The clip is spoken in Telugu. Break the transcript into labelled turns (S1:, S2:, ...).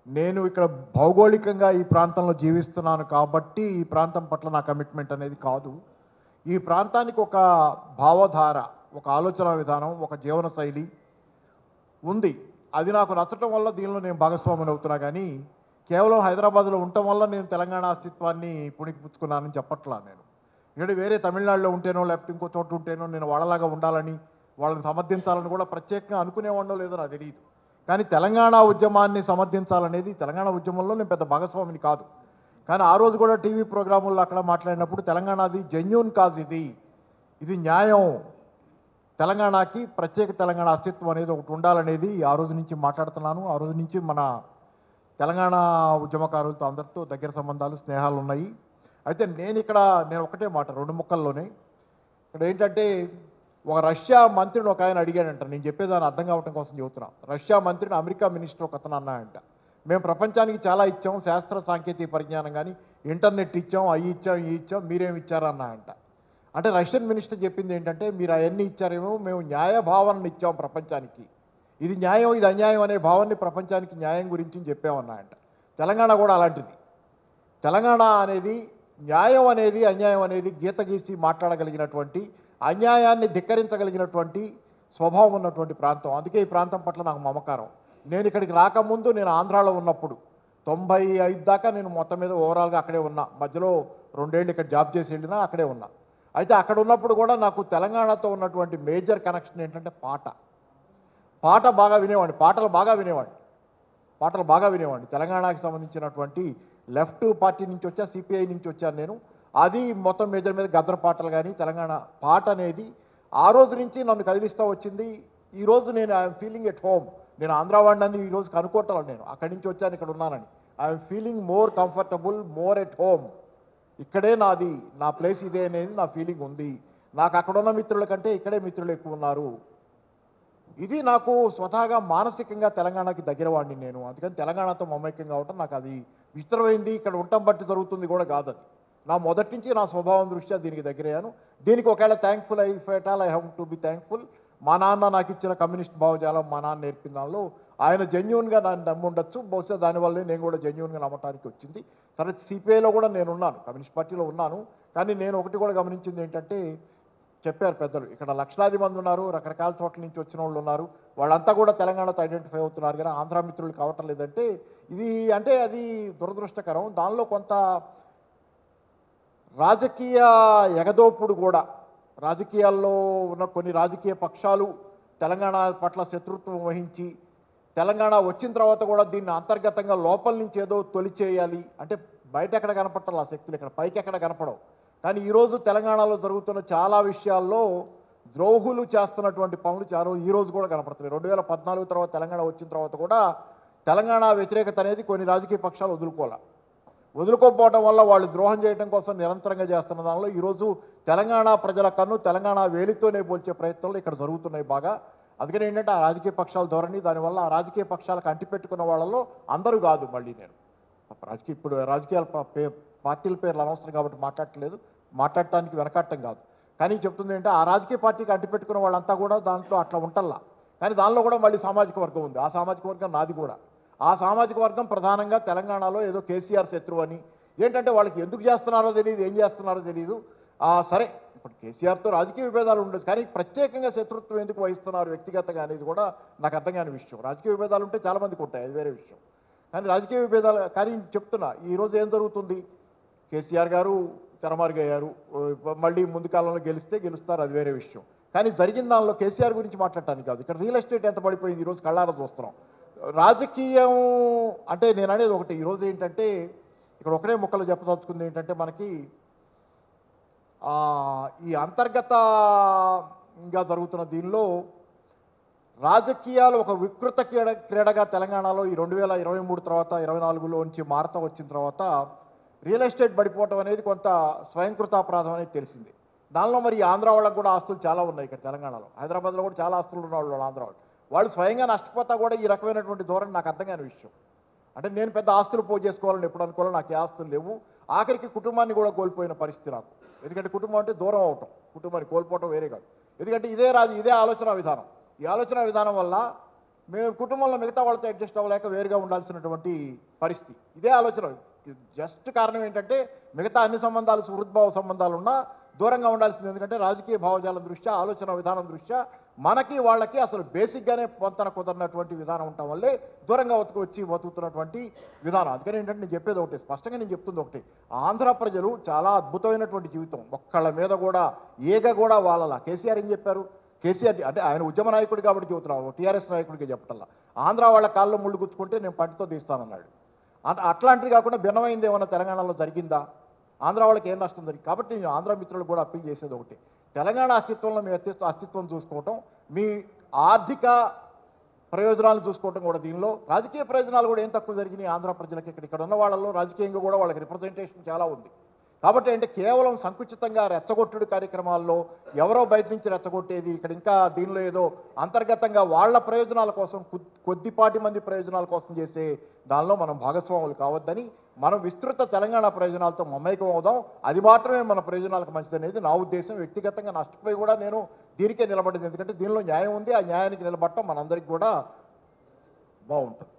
S1: నేను ఇక్కడ భౌగోళికంగా ఈ ప్రాంతంలో జీవిస్తున్నాను కాబట్టి ఈ ప్రాంతం పట్ల నా కమిట్మెంట్ అనేది కాదు. ఈ ప్రాంతానికి ఒక భావధార, ఒక ఆలోచన విధానం, ఒక జీవన శైలి ఉంది. అది నాకు నచ్చటం వల్ల దీనిలో నేను భాగస్వామిని అవుతున్నా గానీ, కేవలం హైదరాబాద్‌లో ఉండటం వల్ల నేను తెలంగాణ అస్తిత్వాన్ని పుణికిపుచ్చుకున్నానని చెప్పట్లా నేను. ఎందుకంటే వేరే తమిళనాడులో ఉంటేనో, లేకపోతే ఇంకో చోట ఉంటేనో నేను వాళ్ళలాగా ఉండాలని, వాళ్ళని సమర్థించాలని కూడా ప్రత్యేకంగా అనుకునేవాడినో లేదో నాకు తెలీదు. కానీ తెలంగాణ ఉద్యమాన్ని సమర్థించాలనేది తెలంగాణ ఉద్యమంలో నేను పెద్ద భాగస్వామిని కాదు. కానీ ఆ రోజు కూడా టీవీ ప్రోగ్రాముల్లో అక్కడ మాట్లాడినప్పుడు తెలంగాణది జెన్యూన్ కాజ్ ఇది. ఇది న్యాయం. తెలంగాణకి ప్రత్యేక తెలంగాణ అస్తిత్వం అనేది ఒకటి ఉండాలనేది ఆ రోజు నుంచి మాట్లాడుతున్నాను. ఆ రోజు నుంచి మన తెలంగాణ ఉద్యమకారులతో అందరితో దగ్గర సంబంధాలు, స్నేహాలు ఉన్నాయి. అయితే నేను ఒకటే మాట 2 ముక్కల్లోనే. ఇక్కడ ఏంటంటే ఒక రష్యా మంత్రిని ఒక ఆయన అడిగాడంట. నేను చెప్పేదాన్ని అర్థం కావటం కోసం చెబుతున్నా. రష్యా మంత్రిని అమెరికా మినిస్టర్ ఒక అతను అన్నాడంట. మేము ప్రపంచానికి చాలా ఇచ్చాం, శాస్త్ర సాంకేతిక పరిజ్ఞానం కానీ, ఇంటర్నెట్ ఇచ్చాం, అవి ఇచ్చాం, ఇవి ఇచ్చాం, మీరేమి ఇచ్చారన్నాడంట. అంటే రష్యన్ మినిస్టర్ చెప్పింది ఏంటంటే, మీరు అవన్నీ ఇచ్చారేమో, మేము న్యాయ భావనను ఇచ్చాం ప్రపంచానికి. ఇది న్యాయం, ఇది అన్యాయం అనే భావాన్ని ప్రపంచానికి న్యాయం గురించి చెప్పామన్నాయంట. తెలంగాణ కూడా అలాంటిది. తెలంగాణ అనేది న్యాయం అనేది, అన్యాయం అనేది గీత గీసి మాట్లాడగలిగినటువంటి, అన్యాయాన్ని ధిక్కరించగలిగినటువంటి స్వభావం ఉన్నటువంటి ప్రాంతం. అందుకే ఈ ప్రాంతం పట్ల నాకు మమకారం. నేను ఇక్కడికి రాకముందు నేను ఆంధ్రాలో ఉన్నప్పుడు 95 దాకా నేను మొత్తం మీద ఓవరాల్గా అక్కడే ఉన్నా. మధ్యలో 2 ఏళ్ళు ఇక్కడ జాబ్ చేసి వెళ్ళినా అక్కడే ఉన్నా. అయితే అక్కడ ఉన్నప్పుడు కూడా నాకు తెలంగాణతో ఉన్నటువంటి మేజర్ కనెక్షన్ ఏంటంటే పాట బాగా వినేవాడిని, పాటలు బాగా వినేవాడిని. తెలంగాణకి సంబంధించినటువంటి లెఫ్ట్ పార్టీ నుంచి వచ్చా, సిపిఐ నుంచి వచ్చాను నేను. అది మొత్తం మేజర్ మీద గద్దర్ పాటలు కానీ, తెలంగాణ పాట అనేది ఆ రోజు నుంచి నన్ను కదిలిస్తూ వచ్చింది. ఈరోజు నేను ఐఎమ్ ఫీలింగ్ ఎట్ హోమ్. నేను ఆంధ్రా వాడిని ఈరోజు కనుక్కోవట్లేదు. నేను అక్కడి నుంచి వచ్చాను, ఇక్కడ ఉన్నానని. I'm feeling more comfortable, more at home. ఇక్కడే నాది, నా ప్లేస్ ఇదే అనేది నా ఫీలింగ్ ఉంది. నాకు అక్కడున్న మిత్రుల కంటే ఇక్కడే మిత్రులు ఎక్కువ ఉన్నారు. ఇది నాకు స్వతహాగా మానసికంగా తెలంగాణకి దగ్గర వాడిని నేను. అందుకని తెలంగాణతో మమైక్యం కావటం నాకు అది విచిత్రమైంది. ఇక్కడ ఉండటం బట్టి జరుగుతుంది కూడా కాదని. నా మొదటి నుంచి నా స్వభావం దృష్ట్యా దీనికి దగ్గరయ్యాను. దీనికి ఒకవేళ thankful I have to be thankful. మా నాన్న నాకు ఇచ్చిన కమ్యూనిస్ట్ భావజాలం మా నాన్న నేర్పిన దానిలో ఆయన జెన్యూన్గా నన్ను నమ్మి ఉండొచ్చు. బహుశా దానివల్లే నేను కూడా జెన్యూన్గా నమ్మటానికి వచ్చింది. తర్వాత సిపిఐలో కూడా నేను ఉన్నాను, కమ్యూనిస్ట్ పార్టీలో ఉన్నాను. కానీ నేను ఒకటి కూడా గమనించింది ఏంటంటే, చెప్పారు పెద్దలు, ఇక్కడ లక్షలాది మంది ఉన్నారు, రకరకాల చోట్ల నుంచి వచ్చిన వాళ్ళు ఉన్నారు, వాళ్ళంతా కూడా తెలంగాణతో ఐడెంటిఫై అవుతున్నారు కానీ ఆంధ్ర మిత్రులు కావటం లేదంటే ఇది అంటే అది దురదృష్టకరం. దానిలో కొంత రాజకీయ ఎగదోపుడు కూడా, రాజకీయాల్లో ఉన్న కొన్ని రాజకీయ పక్షాలు తెలంగాణ పట్ల శత్రుత్వం వహించి, తెలంగాణ వచ్చిన తర్వాత కూడా దీన్ని అంతర్గతంగా లోపల నుంచి ఏదో తొలిచేయాలి అంటే బయట ఎక్కడ కనపడాలి ఆ శక్తులు, ఇక్కడ పైకి ఎక్కడ కనపడవు. కానీ ఈరోజు తెలంగాణలో జరుగుతున్న చాలా విషయాల్లో ద్రోహులు చేస్తున్నటువంటి పనులు చాలా ఈరోజు కూడా కనపడుతున్నాయి. 2014 తర్వాత తెలంగాణ వచ్చిన తర్వాత కూడా తెలంగాణ వ్యతిరేకత అనేది కొన్ని రాజకీయ పక్షాలు వదులుకోకపోవడం వల్ల వాళ్ళు ద్రోహం చేయడం కోసం నిరంతరంగా చేస్తున్న దానిలో ఈరోజు తెలంగాణ ప్రజల కన్ను తెలంగాణ వేలితోనే పోల్చే ప్రయత్నాలు ఇక్కడ జరుగుతున్నాయి బాగా. అందుకని ఏంటంటే ఆ రాజకీయ పక్షాల ధోరణి, దానివల్ల ఆ రాజకీయ పక్షాలకు అంటిపెట్టుకున్న వాళ్ళలో అందరూ కాదు. మళ్ళీ నేను ఇప్పుడు రాజకీయాల పార్టీల పేర్లు అనవసరం కాబట్టి మాట్లాడటానికి వెనకట్టం కాదు. కానీ చెప్తుంది ఏంటంటే ఆ రాజకీయ పార్టీకి అంటిపెట్టుకున్న వాళ్ళంతా కూడా దాంట్లో అట్లా ఉంటల్లా. కానీ దానిలో కూడా మళ్ళీ సామాజిక వర్గం ఉంది. ఆ సామాజిక వర్గం నాది కూడా. ఆ సామాజిక వర్గం ప్రధానంగా తెలంగాణలో ఏదో కేసీఆర్ శత్రువు అని, ఏంటంటే వాళ్ళకి ఎందుకు చేస్తున్నారో తెలియదు, ఏం చేస్తున్నారో తెలియదు. సరే, ఇప్పుడు కేసీఆర్తో రాజకీయ విభేదాలు ఉండదు, కానీ ప్రత్యేకంగా శత్రుత్వం ఎందుకు వహిస్తున్నారు వ్యక్తిగతంగా అనేది కూడా నాకు అర్థం కాని విషయం. రాజకీయ విభేదాలు ఉంటే చాలామందికి ఉంటాయి, అది వేరే విషయం. కానీ రాజకీయ విభేదాలు కానీ చెప్తున్నా, ఈరోజు ఏం జరుగుతుంది, కేసీఆర్ గారు తెరమరుగయ్యారు, మళ్ళీ ముందు కాలంలో గెలుస్తారు, అది వేరే విషయం. కానీ జరిగిన దానిలో కేసీఆర్ గురించి మాట్లాడటానికి కాదు, ఇక్కడ రియల్ ఎస్టేట్ ఎంత పడిపోయింది ఈరోజు కళ్ళారా చూస్తున్నాం. రాజకీయం అంటే నేను అనేది ఒకటి, ఈరోజు ఏంటంటే ఇక్కడ ఒకటే ముక్కలు చెప్పదలుచుకుంది ఏంటంటే, మనకి ఈ అంతర్గతంగా జరుగుతున్న దీనిలో రాజకీయాలు ఒక వికృత క్రీడగా తెలంగాణలో ఈ 2023 తర్వాత 24లో నుంచి మారుతూ వచ్చిన తర్వాత రియల్ ఎస్టేట్ పడిపోవటం అనేది కొంత స్వయంకృతాపరాధం అనేది తెలిసింది. దానిలో మరి ఆంధ్ర వాళ్ళకు కూడా ఆస్తులు చాలా ఉన్నాయి ఇక్కడ తెలంగాణలో. హైదరాబాద్లో కూడా చాలా ఆస్తులు ఉన్న వాళ్ళు ఆంధ్ర వాళ్ళు స్వయంగా నష్టపోతా కూడా ఈ రకమైనటువంటి ధోరణి నాకు అర్థం కాని విషయం. అంటే నేను పెద్ద ఆస్తులు పోగు చేసుకోవాలని ఎప్పుడు అనుకోవాలి, నాకు ఏ ఆస్తులు లేవు. ఆఖరికి కుటుంబాన్ని కూడా కోల్పోయిన పరిస్థితి నాకు. ఎందుకంటే కుటుంబం అంటే దూరం అవటం, కుటుంబాన్ని కోల్పోవటం వేరే కాదు. ఎందుకంటే ఇదే ఆలోచన విధానం. ఈ ఆలోచన విధానం వల్ల మేము కుటుంబంలో మిగతా వాళ్ళతో అడ్జస్ట్ అవ్వలేక వేరుగా ఉండాల్సినటువంటి పరిస్థితి. ఇదే ఆలోచన. జస్ట్ కారణం ఏంటంటే మిగతా అన్ని సంబంధాలు సుహృద్భావ సంబంధాలు ఉన్నా దూరంగా ఉండాల్సింది. ఎందుకంటే రాజకీయ భావజాలం దృష్ట్యా, ఆలోచన విధానం దృష్ట్యా మనకి వాళ్ళకి అసలు బేసిక్గానే పొంతన కుదరనటువంటి విధానం ఉండటం వల్లే దూరంగా వచ్చి బతుకుతున్నటువంటి విధానం. అందుకని ఏంటంటే నేను చెప్పేది ఒకటి, స్పష్టంగా నేను చెప్తుంది ఒకటి, ఆంధ్ర ప్రజలు చాలా అద్భుతమైనటువంటి జీవితం. ఒక్కళ్ళ మీద కూడా ఈగ కూడా వాళ్ళ. కేసీఆర్ ఏం చెప్పారు? కేసీఆర్ అంటే ఆయన ఉద్యమ నాయకుడు కాబట్టి చెబుతున్నాను, టీఆర్ఎస్ నాయకుడికి చెప్పటల్లా. ఆంధ్ర వాళ్ళ కాళ్ళలో ముళ్ళు గుచ్చుకుంటే నేను పంటితో తీస్తానన్నాడు. అట్లాంటిది కాకుండా భిన్నమైంది ఏమన్నా తెలంగాణలో జరిగిందా? ఆంధ్ర వాళ్ళకి ఏం నష్టం జరిగింది? కాబట్టి నేను ఆంధ్ర మిత్రులు కూడా అప్పీల్ చేసేది ఒకటి, తెలంగాణ అస్తిత్వంలో మీ అస్తిత్వం చూసుకోవటం, మీ ఆర్థిక ప్రయోజనాలు చూసుకోవటం కూడా, దీనిలో రాజకీయ ప్రయోజనాలు కూడా ఏం తక్కువ జరిగినాయి ఆంధ్ర ప్రజలకి. ఇక్కడ ఉన్న వాళ్ళలో రాజకీయంగా కూడా వాళ్ళకి రిప్రజెంటేషన్ చాలా ఉంది. కాబట్టి అంటే కేవలం సంకుచితంగా రెచ్చగొట్టుడు కార్యక్రమాల్లో ఎవరో బయట నుంచి రెచ్చగొట్టేది, ఇక్కడ ఇంకా దీనిలో ఏదో అంతర్గతంగా వాళ్ళ ప్రయోజనాల కోసం, కొద్దిపాటి మంది ప్రయోజనాల కోసం చేసే దానిలో మనం భాగస్వాములు కావద్దని, మనం విస్తృత తెలంగాణ ప్రయోజనాలతో మమైకం అవుదాం. అది మాత్రమే మన ప్రయోజనాలకు మంచిదనేది నా ఉద్దేశం. వ్యక్తిగతంగా నష్టపోయి కూడా నేను దీనికే నిలబడింది. ఎందుకంటే దీనిలో న్యాయం ఉంది. ఆ న్యాయానికి నిలబడటం మనందరికీ కూడా బాగుంటుంది.